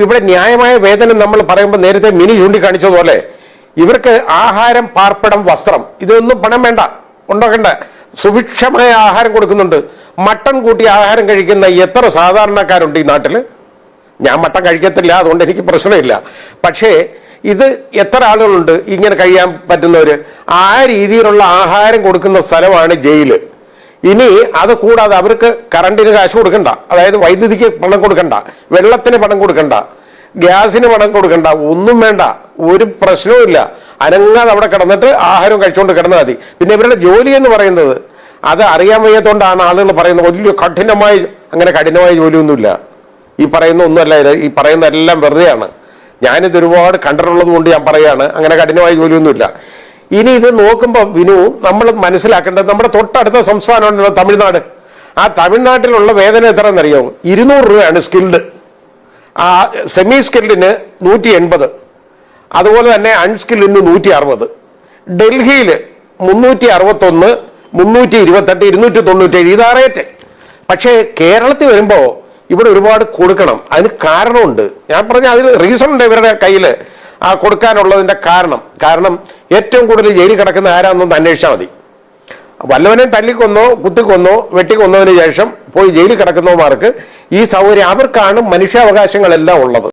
ഇവിടെ ന്യായമായ വേതനം നമ്മൾ പറയുമ്പോൾ നേരത്തെ മിനി ചൂണ്ടിക്കാണിച്ചതുപോലെ ഇവർക്ക് ആഹാരം, പാർപ്പിടം, വസ്ത്രം ഇതൊന്നും പണം വേണ്ട, ഉണ്ടാക്കണ്ട. സുഭിക്ഷമായ ആഹാരം കൊടുക്കുന്നുണ്ട്. മട്ടൺ കൂട്ടി ആഹാരം കഴിക്കുന്ന എത്ര സാധാരണക്കാരുണ്ട് ഈ നാട്ടിൽ? ഞാൻ മട്ടൺ കഴിക്കത്തില്ല, അതുകൊണ്ട് എനിക്ക് പ്രശ്നമില്ല. പക്ഷേ ഇത് എത്ര ആളുകളുണ്ട് ഇങ്ങനെ കഴിയാൻ പറ്റുന്നവര്? ആ രീതിയിലുള്ള ആഹാരം കൊടുക്കുന്ന സ്ഥലമാണ് ജയില്. ഇനി അത് കൂടാതെ അവർക്ക് കറണ്ടിന് കാശ് കൊടുക്കണ്ട, അതായത് വൈദ്യുതിക്ക് പണം കൊടുക്കണ്ട, വെള്ളത്തിന് പണം കൊടുക്കണ്ട, ഗ്യാസിന് പണം കൊടുക്കണ്ട, ഒന്നും വേണ്ട, ഒരു പ്രശ്നവും. അനങ്ങാതെ അവിടെ കിടന്നിട്ട് ആഹാരം കഴിച്ചുകൊണ്ട് കിടന്നാൽ മതി. പിന്നെ ഇവരുടെ ജോലി എന്ന് പറയുന്നത് അത് അറിയാൻ വയ്യാത്തോണ്ടാണ് ആളുകൾ പറയുന്നത് വലിയ കഠിനമായ, അങ്ങനെ കഠിനമായ ജോലിയൊന്നുമില്ല. ഈ പറയുന്ന ഒന്നുമല്ല, ഈ പറയുന്ന എല്ലാം വെറുതെയാണ്. ഞാനിത് ഒരുപാട് കണ്ടിട്ടുള്ളത് കൊണ്ട് ഞാൻ പറയാണ്, അങ്ങനെ കഠിനമായ ജോലിയൊന്നുമില്ല. ഇനി ഇത് നോക്കുമ്പോൾ വിനു, നമ്മൾ മനസ്സിലാക്കേണ്ടത് നമ്മുടെ തൊട്ടടുത്ത സംസ്ഥാനമാണല്ലോ തമിഴ്നാട്. ആ തമിഴ്നാട്ടിലുള്ള വേതനം എത്രയെന്നറിയോ? 200 രൂപയാണ് സ്കിൽഡ്. ആ സെമി സ്കിൽഡിന് 180, അതുപോലെ തന്നെ അൺസ്കിൽഡിന് 160. ഡൽഹിയിൽ 361, 328, 297 ഇതാ റേറ്റ്. പക്ഷേ കേരളത്തിൽ വരുമ്പോൾ ഇവിടെ ഒരുപാട് കൊടുക്കണം. അതിന് കാരണമുണ്ട്. ഞാൻ പറഞ്ഞ അതിൽ റീസൺ ഉണ്ട് ഇവരുടെ കയ്യിൽ ആ കൊടുക്കാനുള്ളതിന്റെ കാരണം ഏറ്റവും കൂടുതൽ ജയിലിൽ കിടക്കുന്ന ആരാന്നൊന്ന് അന്വേഷിച്ചാൽ മതി. വല്ലവനെയും തല്ലിക്കൊന്നോ കുത്തിക്കൊന്നോ വെട്ടിക്കൊന്നതിന് ശേഷം പോയി ജയിലിൽ കിടക്കുന്നവന്മാർക്ക് ഈ സൗകര്യം, അവർക്കാണ് മനുഷ്യാവകാശങ്ങളെല്ലാം ഉള്ളത്.